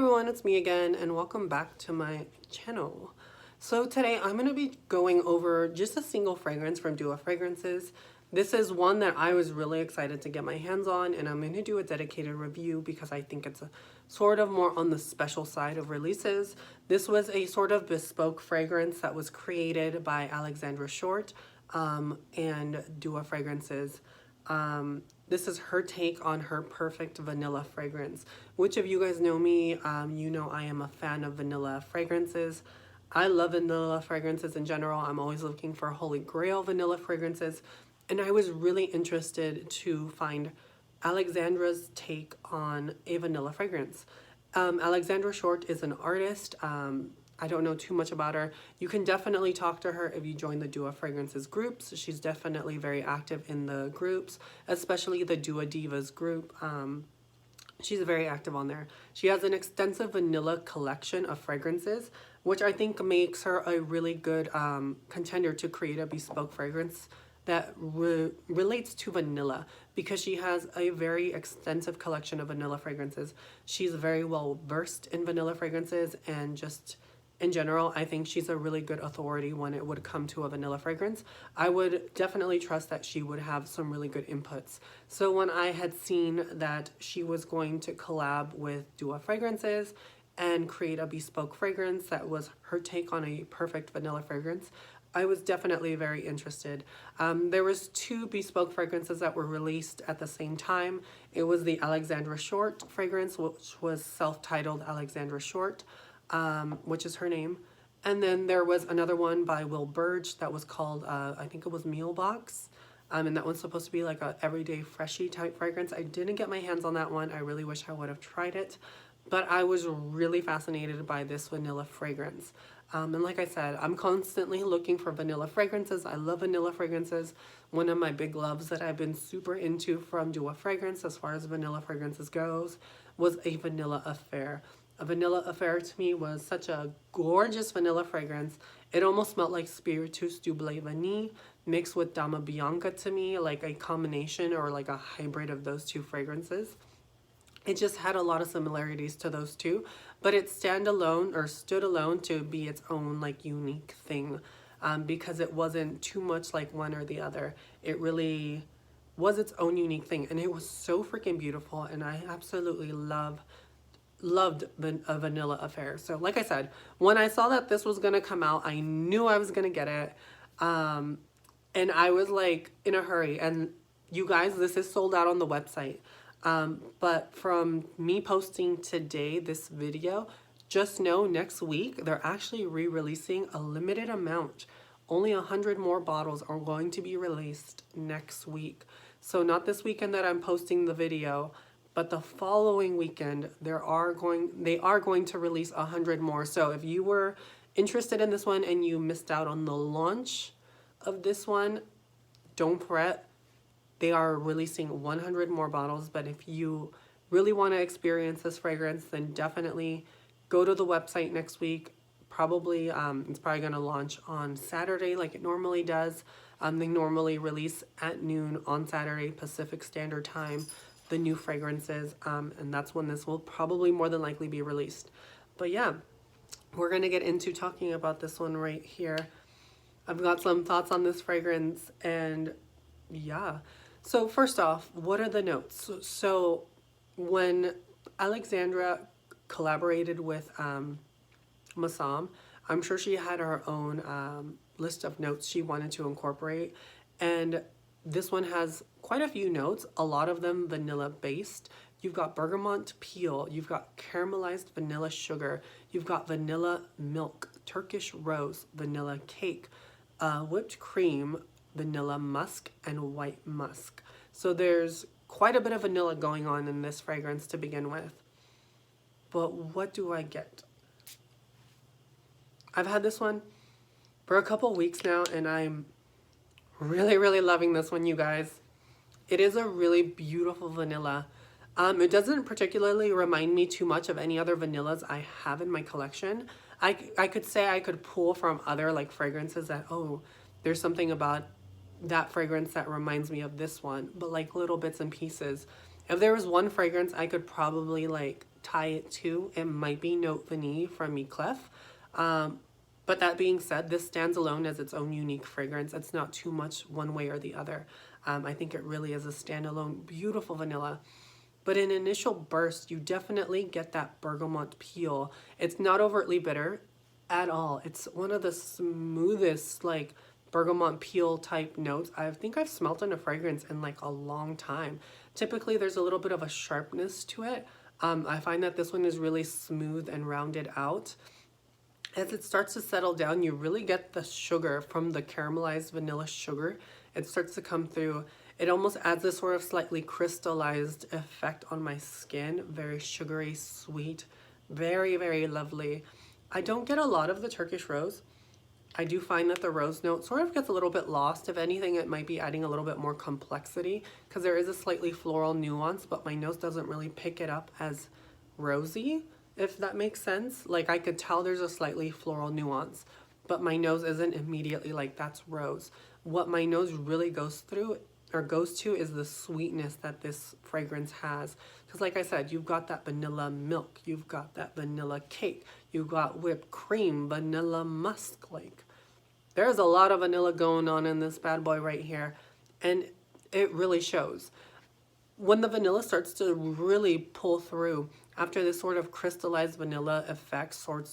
everyone, it's me again and welcome back to my channel. So today I'm going to be going over just a single fragrance from Dua Fragrances. This is one that I was really excited to get my hands on, and I'm going to do a dedicated review because I think it's a sort of more on the special side of releases. This was a sort of bespoke fragrance that was created by Alexandra Short and Dua Fragrances. This is her take on her perfect vanilla fragrance. Which of you guys know me, you know I am a fan of vanilla fragrances. I love vanilla fragrances in general. I'm always looking for holy grail vanilla fragrances. And I was really interested to find Alexandra's take on a vanilla fragrance. Alexandra Short is an artist. I don't know too much about her. You can definitely talk to her if you join the Dua Fragrances groups. She's definitely very active in the groups, especially the Dua Divas group. She's very active on there. She has an extensive vanilla collection of fragrances, which I think makes her a really good contender to create a bespoke fragrance that relates to vanilla, because she has a very extensive collection of vanilla fragrances. She's very well versed in vanilla fragrances, and just in general, I think she's a really good authority when it would come to a vanilla fragrance. I would definitely trust that she would have some really good inputs. So when I had seen that she was going to collab with Dua Fragrances and create a bespoke fragrance that was her take on a perfect vanilla fragrance, I was definitely very interested. There was two bespoke fragrances that were released at the same time. It was the Alexandra Short fragrance, which was self-titled Alexandra Short, which is her name. And then there was another one by Will Burge that was called, I think it was Meal Box. And that one's supposed to be like a everyday freshy type fragrance. I didn't get my hands on that one. I really wish I would have tried it. But I was really fascinated by this vanilla fragrance. And like I said, I'm constantly looking for vanilla fragrances. I love vanilla fragrances. One of my big loves that I've been super into from Dua Fragrance as far as vanilla fragrances goes was a Vanilla Affair. A Vanilla Affair to me was such a gorgeous vanilla fragrance. It almost smelled like Spiritus du Blé Vanille mixed with Dama Bianca to me, like a combination or like a hybrid of those two fragrances. It just had a lot of similarities to those two, but it stood alone to be its own like unique thing, because it wasn't too much like one or the other. It really was its own unique thing, and it was so freaking beautiful, and I absolutely loved a Vanilla Affair. So like I said, when I saw that this was gonna come out, I knew I was gonna get it, and I was like in a hurry. And you guys, this is sold out on the website. But from me posting today this video, just know next week they're actually re-releasing a limited amount. Only 100 more bottles are going to be released next week. So not this weekend that I'm posting the video, but the following weekend they are going to release 100 more. So if you were interested in this one and you missed out on the launch of this one, don't fret. They are releasing 100 more bottles, but if you really want to experience this fragrance, then definitely go to the website next week. Probably, it's probably going to launch on Saturday like it normally does. They normally release at noon on Saturday, Pacific Standard Time, the new fragrances, and that's when this will probably more than likely be released. But yeah, we're going to get into talking about this one right here. I've got some thoughts on this fragrance, and yeah. So first off, what are the notes? So when Alexandra collaborated with Massam, I'm sure she had her own list of notes she wanted to incorporate. And this one has quite a few notes, a lot of them vanilla based. You've got bergamot peel, you've got caramelized vanilla sugar, you've got vanilla milk, Turkish rose, vanilla cake, whipped cream, vanilla musk, and white musk. So there's quite a bit of vanilla going on in this fragrance to begin with. But what do I get? I've had this one for a couple weeks now, and I'm really loving this one, you guys. It is a really beautiful vanilla. It doesn't particularly remind me too much of any other vanillas I have in my collection. I could say I could pull from other like fragrances that, oh, there's something about that fragrance that reminds me of this one, but like little bits and pieces. If there was one fragrance I could probably like tie it to, it might be Note Vanille from Eclef. But that being said, this stands alone as its own unique fragrance. It's not too much one way or the other. I think it really is a standalone, beautiful vanilla. But in initial burst, you definitely get that bergamot peel. It's not overtly bitter at all. It's one of the smoothest, like, bergamot peel type notes I think I've smelt in a fragrance in like a long time. Typically, there's a little bit of a sharpness to it. I find that this one is really smooth and rounded out. As it starts to settle down, you really get the sugar from the caramelized vanilla sugar. It starts to come through. It almost adds this sort of slightly crystallized effect on my skin. Very sugary, sweet, very, very lovely. I don't get a lot of the Turkish rose. I do find that the rose note sort of gets a little bit lost. If anything, it might be adding a little bit more complexity because there is a slightly floral nuance, but my nose doesn't really pick it up as rosy, if that makes sense. Like, I could tell there's a slightly floral nuance, but my nose isn't immediately like, that's rose. What my nose really goes through or goes to is the sweetness that this fragrance has. Because like I said, you've got that vanilla milk, you've got that vanilla cake, you've got whipped cream, vanilla musk. Like, there's a lot of vanilla going on in this bad boy right here, and it really shows. When the vanilla starts to really pull through, after this sort of crystallized vanilla effect sort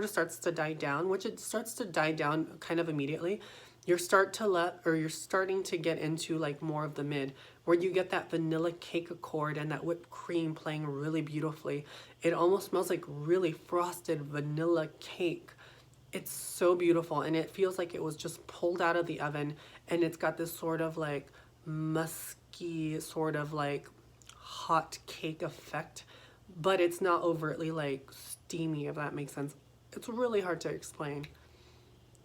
of starts to die down, which it starts to die down kind of immediately, you're starting to get into like more of the mid, where you get that vanilla cake accord and that whipped cream playing really beautifully. It almost smells like really frosted vanilla cake. It's so beautiful, and it feels like it was just pulled out of the oven, and it's got this sort of like musky, sort of like hot cake effect, but it's not overtly like steamy, if that makes sense. It's really hard to explain.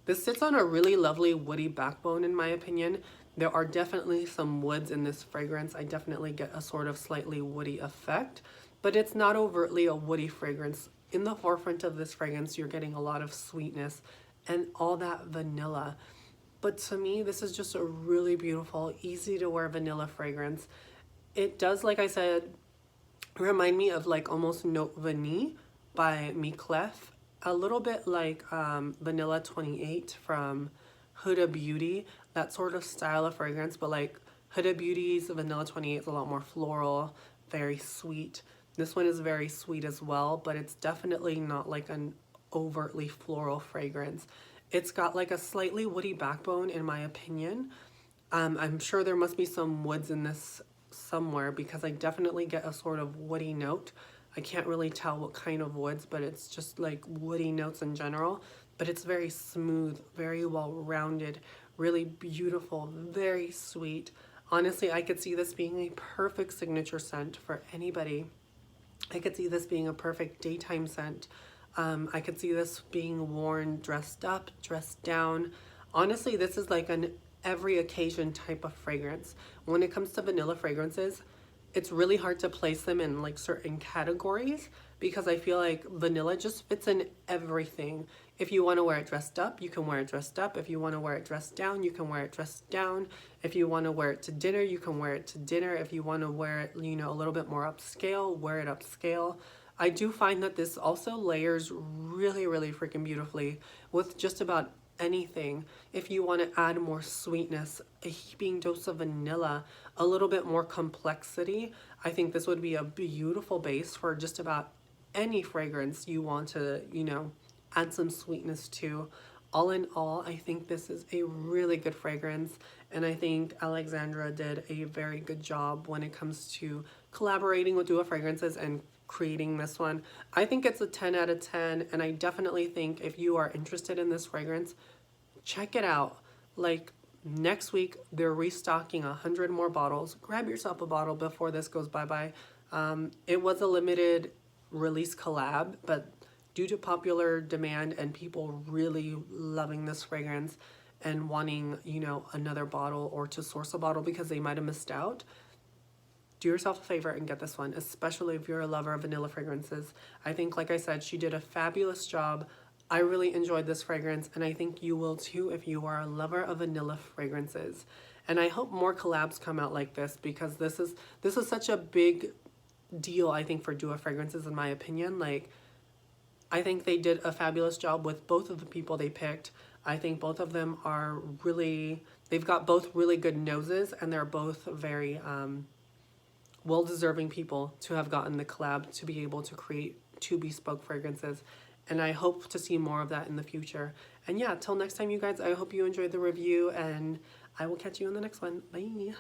This sits on a really lovely woody backbone, in my opinion. There are definitely some woods in this fragrance. I definitely get a sort of slightly woody effect, but it's not overtly a woody fragrance. In the forefront of this fragrance, you're getting a lot of sweetness and all that vanilla. But to me, this is just a really beautiful, easy to wear vanilla fragrance. It does, like I said, remind me of like almost Note Vanille by Eclef. A little bit like Vanilla 28 from Huda Beauty, that sort of style of fragrance, but like Huda Beauty's Vanilla 28 is a lot more floral, very sweet. This one is very sweet as well, but it's definitely not like an overtly floral fragrance. It's got like a slightly woody backbone, in my opinion. I'm sure there must be some woods in this somewhere because I definitely get a sort of woody note. I can't really tell what kind of woods, but it's just like woody notes in general. But it's very smooth, very well-rounded, really beautiful, very sweet. Honestly, I could see this being a perfect signature scent for anybody. I could see this being a perfect daytime scent. I could see this being worn dressed up, dressed down. Honestly, this is like an every occasion type of fragrance. When it comes to vanilla fragrances, it's really hard to place them in like certain categories because I feel like vanilla just fits in everything. If you want to wear it dressed up, you can wear it dressed up. If you want to wear it dressed down, you can wear it dressed down. If you want to wear it to dinner, you can wear it to dinner. If you want to wear it, you know, a little bit more upscale, wear it upscale. I do find that this also layers really, really freaking beautifully with just about anything. If you want to add more sweetness, a heaping dose of vanilla, a little bit more complexity, I think this would be a beautiful base for just about any fragrance you want to, you know, add some sweetness to. All in all, I think this is a really good fragrance, and I think Alexandra did a very good job when it comes to collaborating with Dua Fragrances and creating this one. I think it's a 10 out of 10, and I definitely think if you are interested in this fragrance, check it out. Like, next week, they're restocking 100 more bottles. Grab yourself a bottle before this goes bye-bye. It was a limited release collab, but due to popular demand and people really loving this fragrance and wanting, you know, another bottle or to source a bottle because they might have missed out, do yourself a favor and get this one, especially if you're a lover of vanilla fragrances. I think, like I said, she did a fabulous job. I really enjoyed this fragrance, and I think you will too if you are a lover of vanilla fragrances. And I hope more collabs come out like this because this is such a big deal, I think, for Dua Fragrances, in my opinion. Like, I think they did a fabulous job with both of the people they picked. I think both of them are really, they've got both really good noses, and they're both very well-deserving people to have gotten the collab to be able to create 2 bespoke fragrances. And I hope to see more of that in the future. And yeah, till next time, you guys, I hope you enjoyed the review, and I will catch you in the next one. Bye.